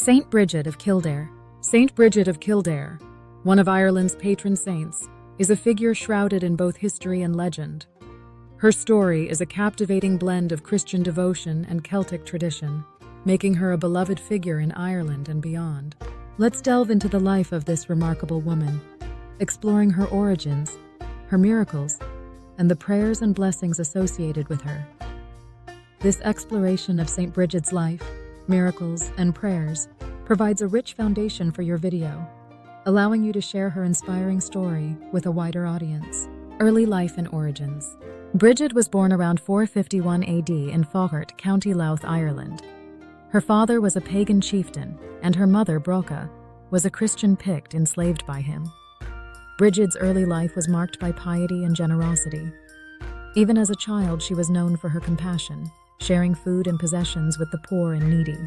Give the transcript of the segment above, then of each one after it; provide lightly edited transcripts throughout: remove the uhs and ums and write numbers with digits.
Saint Bridget of Kildare. Saint Bridget of Kildare, one of Ireland's patron saints, is a figure shrouded in both history and legend. Her story is a captivating blend of Christian devotion and Celtic tradition, making her a beloved figure in Ireland and beyond. Let's delve into the life of this remarkable woman, exploring her origins, her miracles, and the prayers and blessings associated with her. This exploration of Saint Bridget's life, miracles, and prayers provides a rich foundation for your video, allowing you to share her inspiring story with a wider audience. Early life and origins. Bridget was born around 451 AD in Faughart, County Louth, Ireland. Her father was a pagan chieftain, and her mother, Brocha, was a Christian Pict enslaved by him. Bridget's early life was marked by piety and generosity. Even as a child, she was known for her compassion, sharing food and possessions with the poor and needy.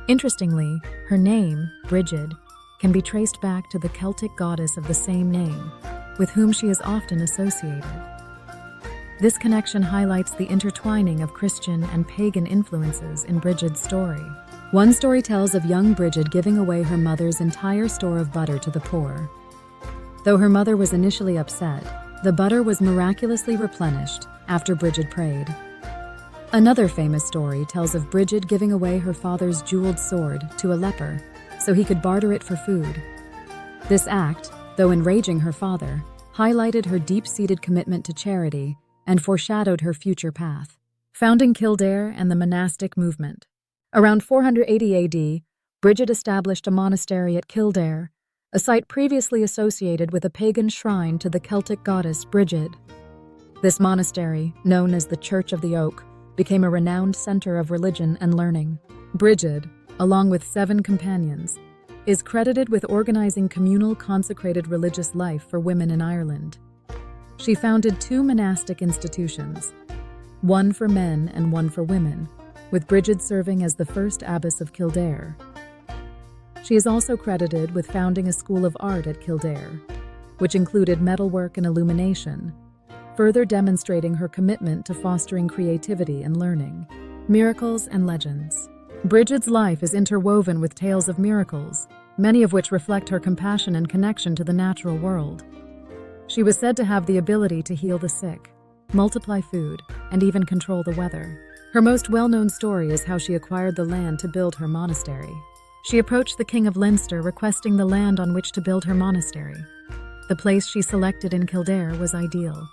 Interestingly, her name, Bridget, can be traced back to the Celtic goddess of the same name, with whom she is often associated. This connection highlights the intertwining of Christian and pagan influences in Bridget's story. One story tells of young Bridget giving away her mother's entire store of butter to the poor. Though her mother was initially upset, the butter was miraculously replenished after Bridget prayed. Another famous story tells of Bridget giving away her father's jeweled sword to a leper so he could barter it for food. This act, though enraging her father, highlighted her deep-seated commitment to charity and foreshadowed her future path. Founding Kildare and the monastic movement. Around 480 AD, Bridget established a monastery at Kildare, a site previously associated with a pagan shrine to the Celtic goddess Bridget. This monastery, known as the Church of the Oak, became a renowned center of religion and learning. Bridget, along with 7 companions, is credited with organizing communal consecrated religious life for women in Ireland. She founded 2 monastic institutions, one for men and one for women, with Bridget serving as the first abbess of Kildare. She is also credited with founding a school of art at Kildare, which included metalwork and illumination, further demonstrating her commitment to fostering creativity and learning. Miracles and legends. Bridget's life is interwoven with tales of miracles, many of which reflect her compassion and connection to the natural world. She was said to have the ability to heal the sick, multiply food, and even control the weather. Her most well-known story is how she acquired the land to build her monastery. She approached the King of Leinster requesting the land on which to build her monastery. The place she selected in Kildare was ideal.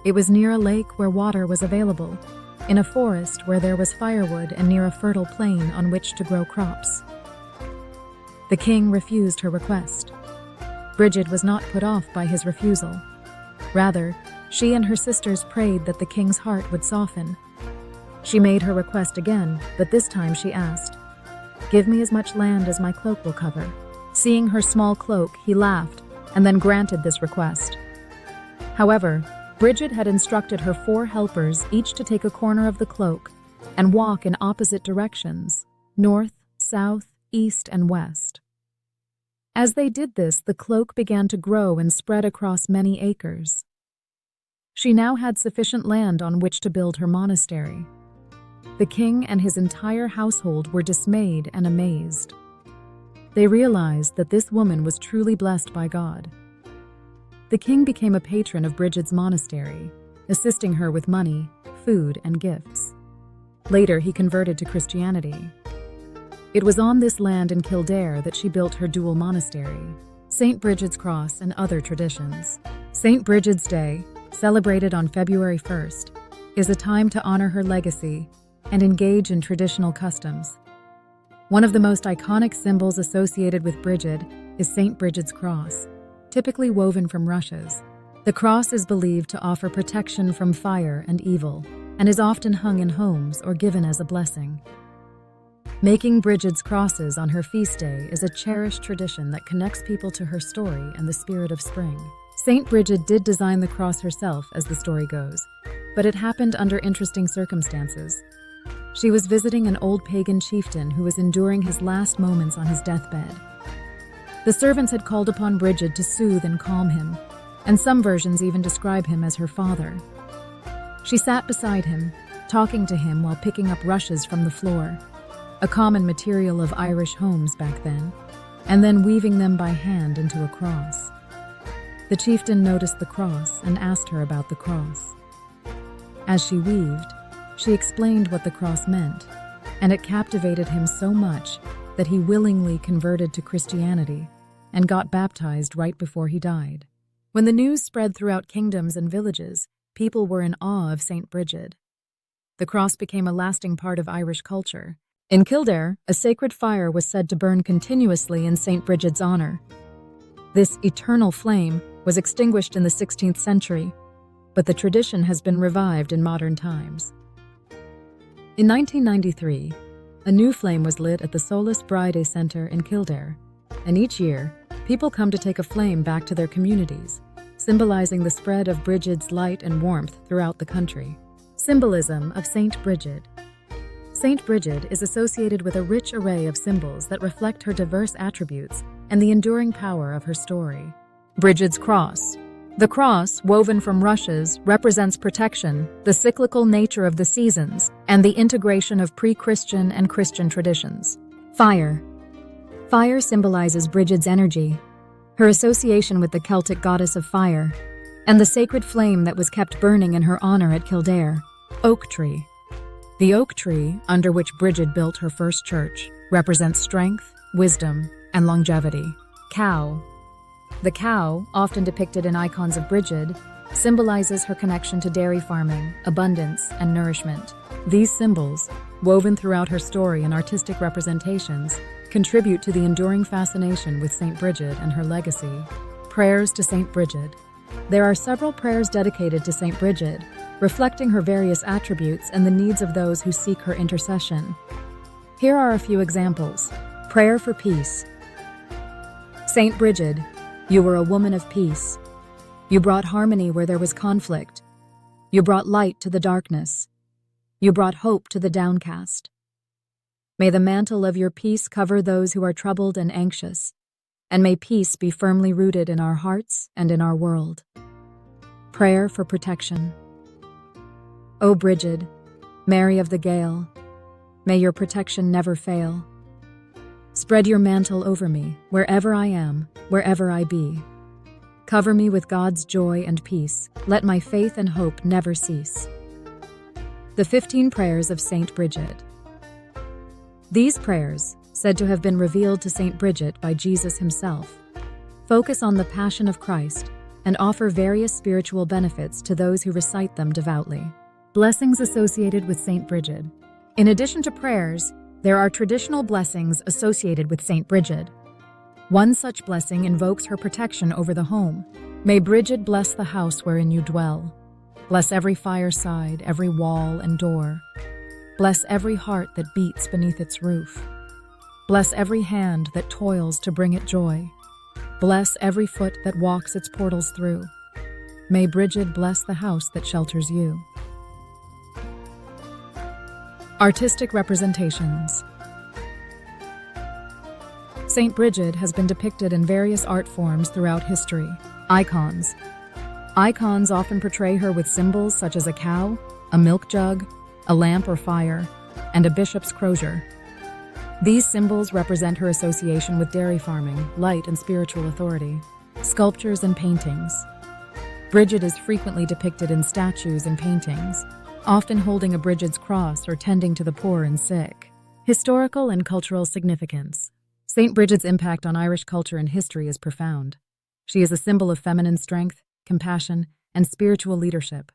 It was near a lake where water was available, in a forest where there was firewood, and near a fertile plain on which to grow crops. The king refused her request. Bridget was not put off by his refusal. Rather, she and her sisters prayed that the king's heart would soften. She made her request again, but this time she asked, "Give me as much land as my cloak will cover." Seeing her small cloak, he laughed and then granted this request. However, Bridget had instructed her 4 helpers each to take a corner of the cloak and walk in opposite directions, north, south, east, and west. As they did this, the cloak began to grow and spread across many acres. She now had sufficient land on which to build her monastery. The king and his entire household were dismayed and amazed. They realized that this woman was truly blessed by God. The king became a patron of Bridget's monastery, assisting her with money, food, and gifts. Later, he converted to Christianity. It was on this land in Kildare that she built her dual monastery. St. Bridget's Cross and other traditions. St. Bridget's Day, celebrated on February 1st, is a time to honor her legacy and engage in traditional customs. One of the most iconic symbols associated with Bridget is St. Bridget's Cross, typically woven from rushes. The cross is believed to offer protection from fire and evil, and is often hung in homes or given as a blessing. Making Bridget's crosses on her feast day is a cherished tradition that connects people to her story and the spirit of spring. Saint Bridget did design the cross herself, as the story goes, but it happened under interesting circumstances. She was visiting an old pagan chieftain who was enduring his last moments on his deathbed. The servants had called upon Bridget to soothe and calm him, and some versions even describe him as her father. She sat beside him, talking to him while picking up rushes from the floor. a common material of Irish homes back then, and then weaving them by hand into a cross. The chieftain noticed the cross and asked her about the cross. As she weaved, she explained what the cross meant, and it captivated him so much that he willingly converted to Christianity and got baptized right before he died. When the news spread throughout kingdoms and villages, people were in awe of St. Bridget. The cross became a lasting part of Irish culture. In Kildare, a sacred fire was said to burn continuously in St. Bridget's honor. This eternal flame was extinguished in the 16th century, but the tradition has been revived in modern times. In 1993, a new flame was lit at the Solace Bride Centre in Kildare, and each year, people come to take a flame back to their communities, symbolizing the spread of Bridget's light and warmth throughout the country. Symbolism of St. Bridget. St. Bridget is associated with a rich array of symbols that reflect her diverse attributes and the enduring power of her story. Bridget's cross. The cross, woven from rushes, represents protection, the cyclical nature of the seasons, and the integration of pre-Christian and Christian traditions. Fire. Fire symbolizes Bridget's energy, her association with the Celtic goddess of fire, and the sacred flame that was kept burning in her honor at Kildare. Oak tree. The oak tree, under which Bridget built her first church, represents strength, wisdom, and longevity. Cow. The cow, often depicted in icons of Bridget, symbolizes her connection to dairy farming, abundance, and nourishment. These symbols, woven throughout her story and artistic representations, contribute to the enduring fascination with St. Bridget and her legacy. Prayers to St. Bridget. There are several prayers dedicated to St. Bridget, reflecting her various attributes and the needs of those who seek her intercession. Here are a few examples. Prayer for peace. St. Bridget, you were a woman of peace. You brought harmony where there was conflict. You brought light to the darkness. You brought hope to the downcast. May the mantle of your peace cover those who are troubled and anxious, and may peace be firmly rooted in our hearts and in our world. Prayer for protection. O Bridget, Mary of the Gale, may your protection never fail. Spread your mantle over me, wherever I am, wherever I be. Cover me with God's joy and peace. Let my faith and hope never cease. The 15 Prayers of St. Bridget. These prayers, said to have been revealed to St. Bridget by Jesus himself, focus on the Passion of Christ and offer various spiritual benefits to those who recite them devoutly. Blessings associated with St. Bridget. In addition to prayers, there are traditional blessings associated with St. Bridget. One such blessing invokes her protection over the home. May Bridget bless the house wherein you dwell. Bless every fireside, every wall and door. Bless every heart that beats beneath its roof. Bless every hand that toils to bring it joy. Bless every foot that walks its portals through. May Bridget bless the house that shelters you. Artistic representations. St. Bridget has been depicted in various art forms throughout history. Icons. Icons often portray her with symbols such as a cow, a milk jug, a lamp or fire, and a bishop's crozier. These symbols represent her association with dairy farming, light, and spiritual authority. Sculptures and paintings. Bridget is frequently depicted in statues and paintings, often holding a Bridget's cross or tending to the poor and sick. Historical and cultural significance. St. Bridget's impact on Irish culture and history is profound. She is a symbol of feminine strength, compassion, and spiritual leadership.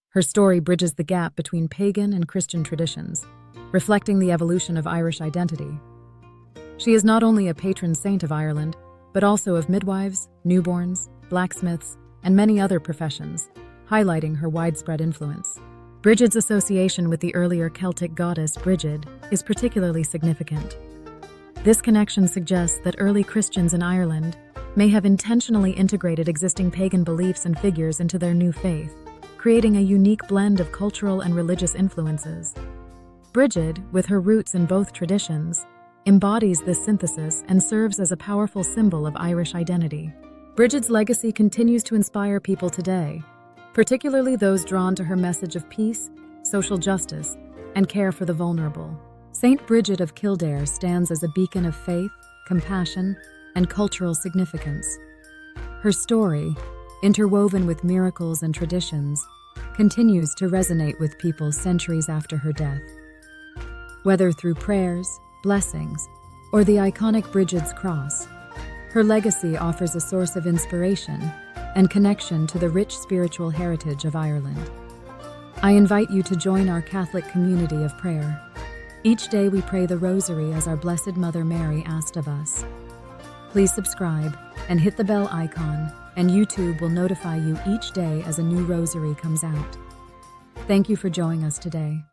Her story bridges the gap between pagan and Christian traditions, reflecting the evolution of Irish identity. She is not only a patron saint of Ireland, but also of midwives, newborns, blacksmiths, and many other professions, highlighting her widespread influence. Bridget's association with the earlier Celtic goddess Bridget is particularly significant. This connection suggests that early Christians in Ireland may have intentionally integrated existing pagan beliefs and figures into their new faith, creating a unique blend of cultural and religious influences. Bridget, with her roots in both traditions, embodies this synthesis and serves as a powerful symbol of Irish identity. Bridget's legacy continues to inspire people today, particularly those drawn to her message of peace, social justice, and care for the vulnerable. Saint Bridget of Kildare stands as a beacon of faith, compassion, and cultural significance. Her story, interwoven with miracles and traditions, continues to resonate with people centuries after her death. Whether through prayers, blessings, or the iconic Bridget's cross, her legacy offers a source of inspiration and connection to the rich spiritual heritage of Ireland. I invite you to join our Catholic community of prayer. Each day we pray the Rosary as our Blessed Mother Mary asked of us. Please subscribe and hit the bell icon, and YouTube will notify you each day as a new Rosary comes out. Thank you for joining us today.